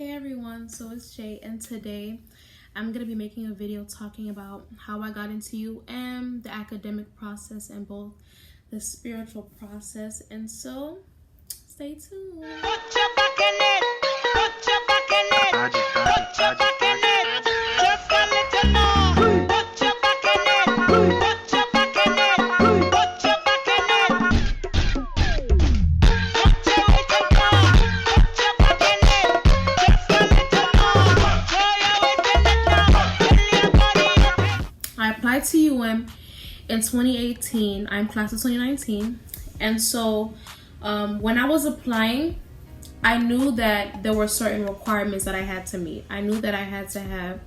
Hey everyone, so it's Jay, and today I'm going to be making a video talking about how I got into the academic process, and both the spiritual process. And so, stay tuned. Put your back in it, put your back in it, put your back in it, just a little more. Put your back in it, put your back in it, put your back in it. Put your little more, put your back in it, just a little more. Throw your weight in it now, fill your body up. I applied to UM in 2018. I'm class of 2019. And so when I was applying, I knew that there were certain requirements that I had to meet. I knew that I had to have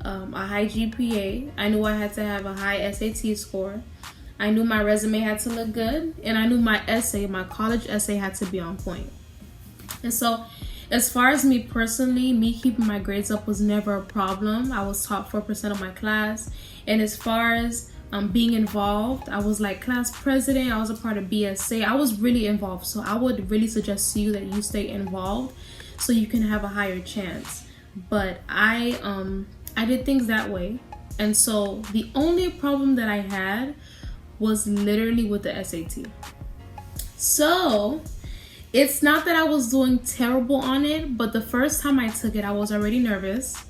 a high GPA. I knew I had to have a high SAT score. I knew my resume had to look good. And I knew my essay, my college essay, had to be on point. And so as far as me personally, me keeping my grades up was never a problem. I was top 4% of my class. And as far as being involved, I was like class president. I was a part of BSA. I was really involved. So I would really suggest to you that you stay involved so you can have a higher chance. But I did things that way. And so the only problem that I had was literally with the SAT. So it's not that I was doing terrible on it, but the first time I took it, I was already nervous.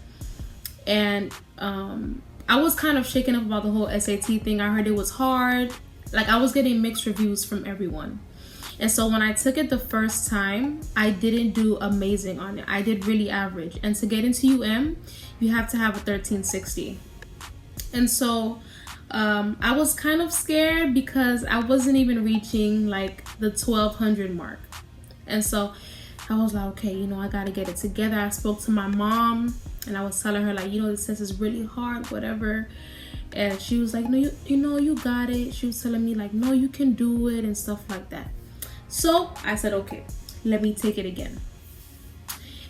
And I was kind of shaken up about the whole SAT thing. I heard it was hard. Like, I was getting mixed reviews from everyone. And so when I took it the first time, I didn't do amazing on it. I did really average. And to get into UM, you have to have a 1360. And so I was kind of scared because I wasn't even reaching like the 1200 mark. And so I was like, okay, I got to get it together. I spoke to my mom and I was telling her like, this test is really hard, whatever. And she was like, no, you got it. She was telling me like, no, you can do it and stuff like that. So I said, okay, let me take it again.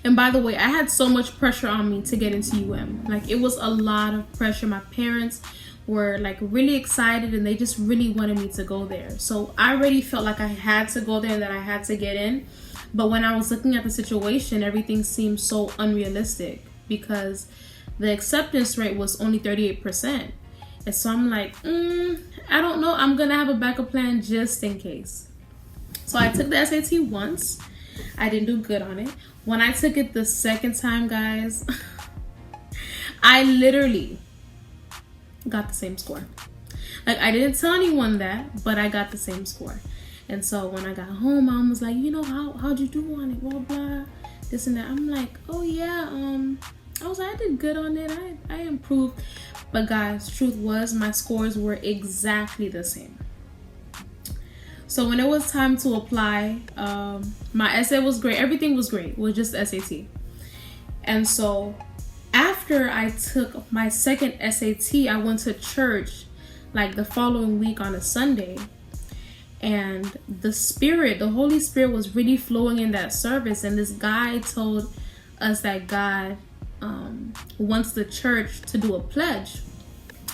And by the way, I had so much pressure on me to get into UM. Like, it was a lot of pressure. My parents were like really excited and they just really wanted me to go there. So I already felt like I had to go there and that I had to get in. But when I was looking at the situation, everything seemed so unrealistic because the acceptance rate was only 38%. And so I'm like, I don't know. I'm going to have a backup plan just in case. So I took the SAT once. I didn't do good on it. When I took it the second time, guys, I literally got the same score. Like, I didn't tell anyone that, but I got the same score. And so when I got home, Mom was like, how'd you do on it? Blah, blah, this and that. I'm like, oh yeah, I was like, I did good on it. I improved. But guys, truth was my scores were exactly the same. So when it was time to apply, my essay was great. Everything was great. It was just SAT. And so after I took my second SAT, I went to church like the following week on a Sunday. And the Holy Spirit was really flowing in that service. And this guy told us that God wants the church to do a pledge.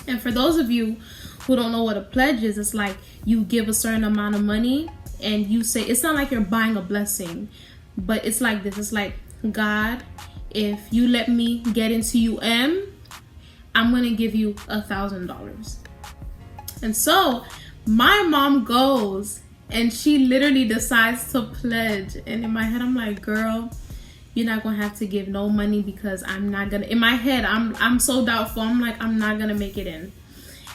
And for those of you who don't know what a pledge is, it's like you give a certain amount of money and you say, it's not like you're buying a blessing, but it's like this. It's like, God, if you let me get into I'm going to give you $1,000. And so my mom goes and she literally decides to pledge. And in my head, I'm like, girl, you're not going to have to give no money because I'm not going to. In my head, I'm so doubtful. I'm like, I'm not going to make it in.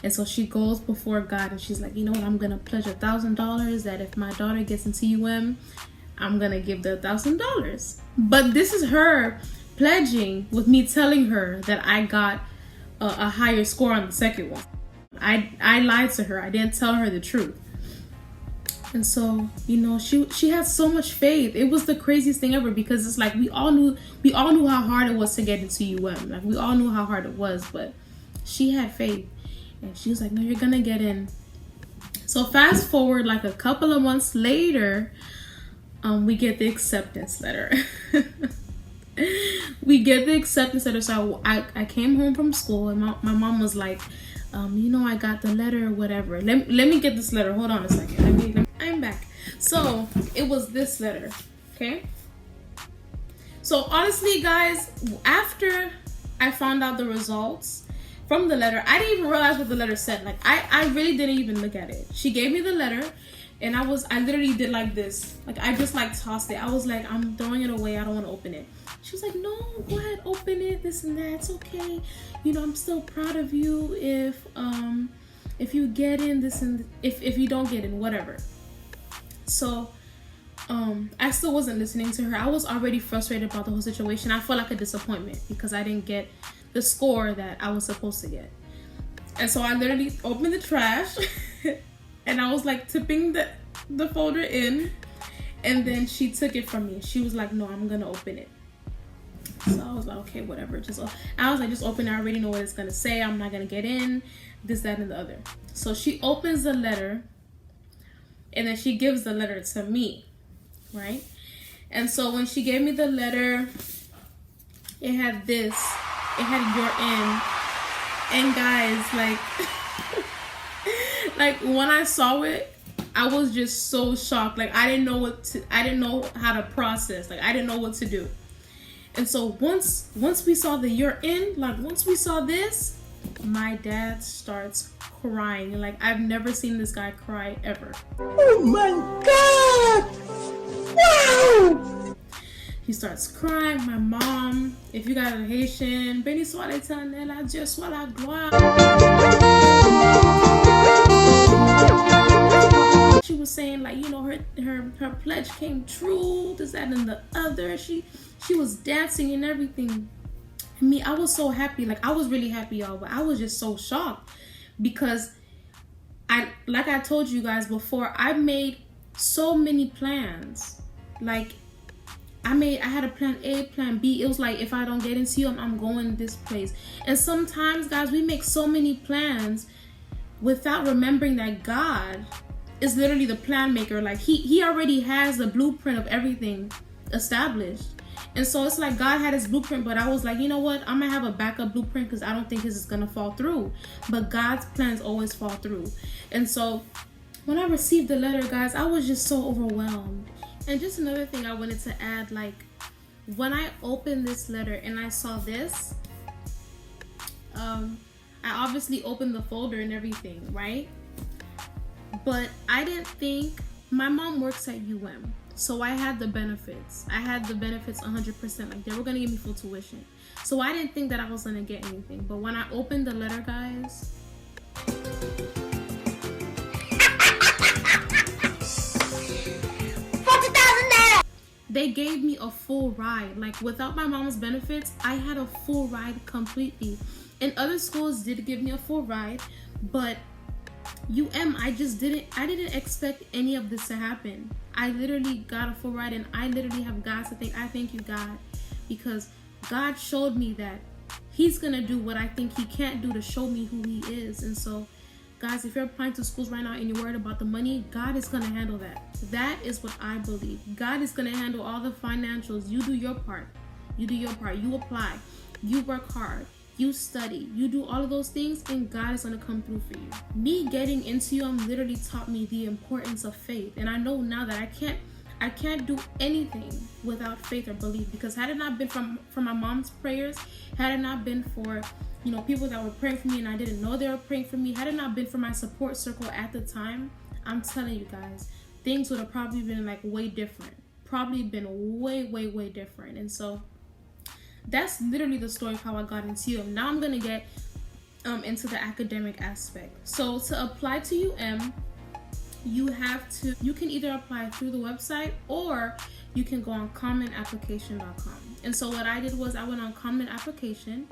And so she goes before God and she's like, you know what? I'm going to pledge $1,000 that if my daughter gets into I'm going to give the $1,000. But this is her pledging with me telling her that I got a higher score on the second one. I lied to her. I didn't tell her the truth. And so, she had so much faith. It was the craziest thing ever because it's like we all knew how hard it was to get into UM. Like, we all knew how hard it was, but she had faith. And she was like, no, you're going to get in. So fast forward like a couple of months later, we get the acceptance letter. So I came home from school and my mom was like, I got the letter or whatever. Let me get this letter. Hold on a second. I'm back. So it was this letter. Okay. So honestly, guys, after I found out the results from the letter, I didn't even realize what the letter said. Like I really didn't even look at it. She gave me the letter, and I literally did like this. Like I just like tossed it. I was like, I'm throwing it away. I don't want to open it. She was like, no, go ahead, open it. This and that. It's okay. You know, I'm still proud of you if you get in this and if you don't get in, whatever. So I still wasn't listening to her. I was already frustrated about the whole situation. I felt like a disappointment because I didn't get the score that I was supposed to get. And so I literally opened the trash and I was like tipping the folder in, and then she took it from me. She was like, no, I'm gonna open it. So I was like, okay, whatever. I was like, just open it. I already know what it's gonna say. I'm not gonna get in, this, that, and the other. So she opens the letter, and then she gives the letter to me, right? And so when she gave me the letter, it had this. It had "You're in." And guys, like when I saw it, I was just so shocked. Like I didn't know how to process. Like I didn't know what to do. And so once we saw the "You're in," like once we saw this, my dad starts crying. Like I've never seen this guy cry ever. Oh my God! Wow! He starts crying. My mom, if you guys are Haitian, béni soit l'Éternel, Dieu soit la gloire. She was saying like, you know, her pledge came true, this, that, and the other. She was dancing and everything. And me, I was so happy. Like I was really happy, y'all, but I was just so shocked because like I told you guys before, I made so many plans. Like I had a plan A, plan B. It was like, if I don't get into you, I'm going this place. And sometimes, guys, we make so many plans without remembering that God is literally the plan maker. Like he already has the blueprint of everything established. And so it's like God had his blueprint, but I was like, you know what? I'm gonna have a backup blueprint because I don't think his is gonna fall through. But God's plans always fall through. And so when I received the letter, guys, I was just so overwhelmed. And just another thing I wanted to add, like when I opened this letter and I saw this, I obviously opened the folder and everything, right? But I didn't think, my mom works at UM. So I had the benefits. I had the benefits 100%. Like they were gonna give me full tuition. So I didn't think that I was gonna get anything. But when I opened the letter, guys, they gave me a full ride. Like without my mom's benefits, I had a full ride completely. And other schools did give me a full ride, but UM, I didn't expect any of this to happen. I literally got a full ride, and I literally have God to thank. I thank you, God, because God showed me that he's gonna do what I think he can't do to show me who he is. And so, guys, if you're applying to schools right now and you're worried about the money, God is gonna handle that. That is what I believe. God is gonna handle all the financials. You do your part. You do your part. You apply. You work hard. You study, you do all of those things, and God is gonna come through for you. Me getting into UM literally taught me the importance of faith. And I know now that I can't do anything without faith or belief, because had it not been from my mom's prayers, had it not been for, you know, people that were praying for me and I didn't know they were praying for me, had it not been for my support circle at the time, I'm telling you guys, things would have probably been like way different. Probably been way, way, way different. And so that's literally the story of how I got into UM. Now I'm gonna get into the academic aspect. So to apply to UM, you can either apply through the website or you can go on commonapplication.com. And so what I did was I went on Common Application,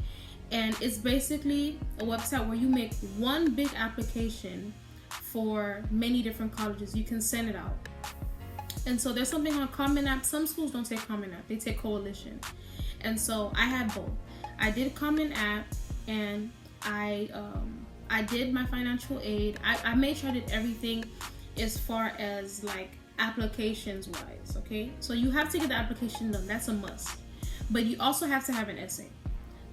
and it's basically a website where you make one big application for many different colleges. You can send it out. And so there's something on Common App. Some schools don't take Common App, they take Coalition. And so I had both. I did Common App, and I did my financial aid. I made sure I did everything as far as like applications wise, okay? So you have to get the application done. That's a must. But you also have to have an essay.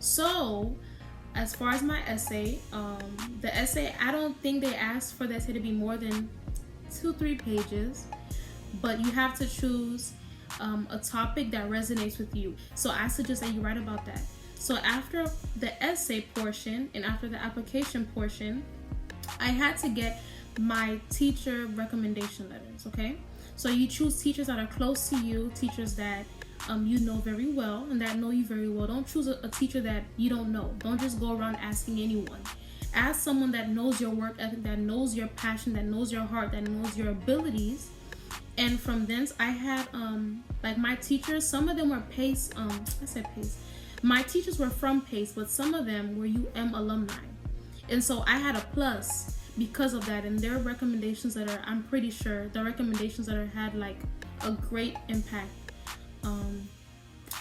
So as far as my essay, the essay, I don't think they asked for the essay to be more than 2-3 pages, but you have to choose a topic that resonates with you. So I suggest that you write about that. So after the essay portion and after the application portion, I had to get my teacher recommendation letters, okay? So you choose teachers that are close to you, teachers that you know very well and that know you very well. Don't choose a teacher that you don't know. Don't just go around asking anyone. Ask someone that knows your work ethic, that knows your passion, that knows your heart, that knows your abilities. And from thence, I had like my teachers, some of them were PACE, I said PACE. My teachers were from PACE, but some of them were UM alumni. And so I had a plus because of that, and their recommendations letter, I'm pretty sure the recommendations letter had like a great impact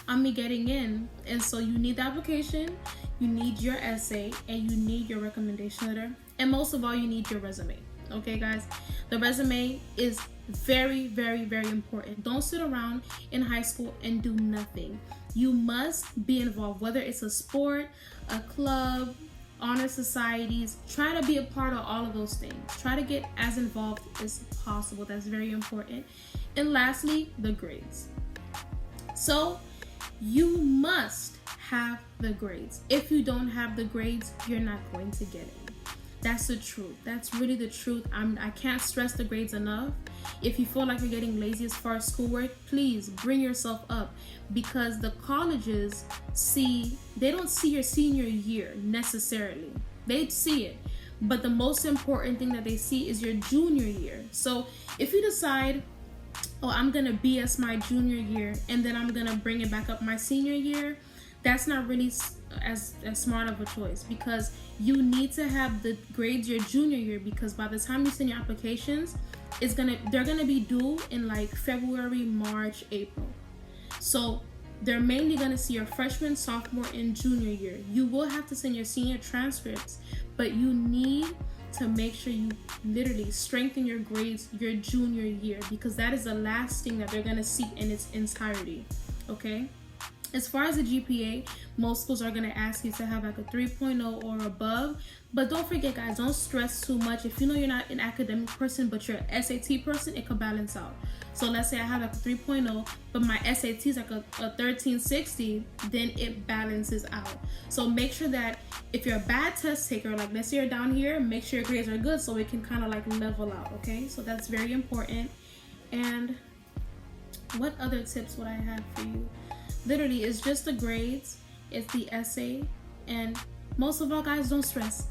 on me getting in. And so you need the application, you need your essay, and you need your recommendation letter, and most of all, you need your resume. Okay, guys, the resume is very, very, very important. Don't sit around in high school and do nothing. You must be involved, whether it's a sport, a club, honor societies. Try to be a part of all of those things. Try to get as involved as possible. That's very important. And lastly, the grades. So you must have the grades. If you don't have the grades, you're not going to get it. That's the truth. That's really the truth. I can't stress the grades enough. If you feel like you're getting lazy as far as schoolwork, please bring yourself up, because the colleges they don't see your senior year necessarily. They see it, but the most important thing that they see is your junior year. So if you decide, oh, I'm gonna BS my junior year and then I'm gonna bring it back up my senior year, that's not really as smart of a choice, because you need to have the grades your junior year, because by the time you send your applications, they're gonna be due in like February, March, April. So they're mainly gonna see your freshman, sophomore, and junior year. You will have to send your senior transcripts, but you need to make sure you literally strengthen your grades your junior year, because that is the last thing that they're gonna see in its entirety. Okay? As far as the GPA, most schools are going to ask you to have like a 3.0 or above. But don't forget, guys, don't stress too much. If you know you're not an academic person, but you're an SAT person, it could balance out. So let's say I have like a 3.0, but my SAT is like a 1360, then it balances out. So make sure that if you're a bad test taker, like let's say you're down here, make sure your grades are good so it can kind of like level out, okay? So that's very important. And what other tips would I have for you? Literally, it's just the grades, it's the essay, and most of all, guys, don't stress.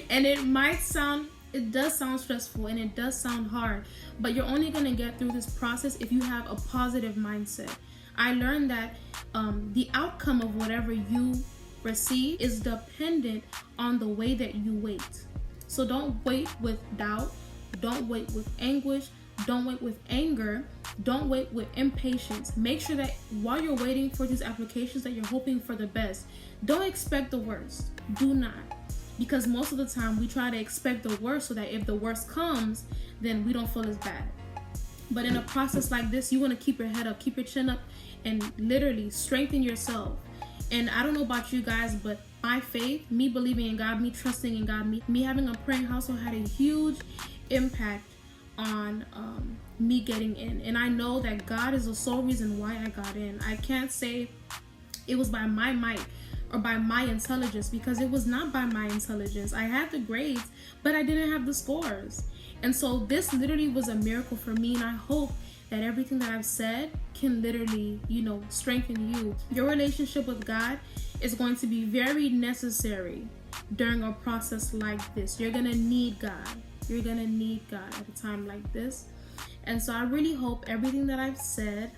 And it does sound stressful and it does sound hard, but you're only gonna get through this process if you have a positive mindset. I learned that the outcome of whatever you receive is dependent on the way that you wait. So don't wait with doubt, don't wait with anguish, don't wait with anger, don't wait with impatience. Make sure that while you're waiting for these applications that you're hoping for the best. Don't expect the worst. Do not. Because most of the time we try to expect the worst so that if the worst comes, then we don't feel as bad. But in a process like this, you want to keep your head up, keep your chin up, and literally strengthen yourself. And I don't know about you guys, but my faith, me believing in God, me trusting in God, me having a praying household had a huge impact on me getting in. And I know that God is the sole reason why I got in. I can't say it was by my might or by my intelligence, because it was not by my intelligence. I had the grades, but I didn't have the scores. And so this literally was a miracle for me, and I hope that everything that I've said can literally, strengthen you. Your relationship with God is going to be very necessary during a process like this. You're gonna need God. You're gonna need God at a time like this. And so I really hope everything that I've said,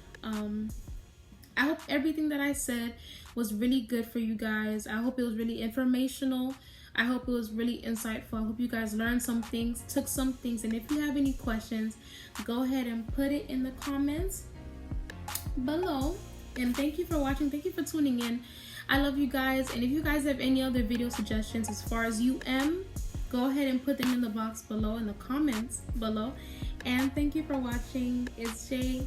was really good for you guys. I hope it was really informational. I hope it was really insightful. I hope you guys learned some things, took some things. And if you have any questions, go ahead and put it in the comments below. And thank you for watching. Thank you for tuning in. I love you guys. And if you guys have any other video suggestions as far as go ahead and put them in the box below, in the comments below. And thank you for watching. It's Jay.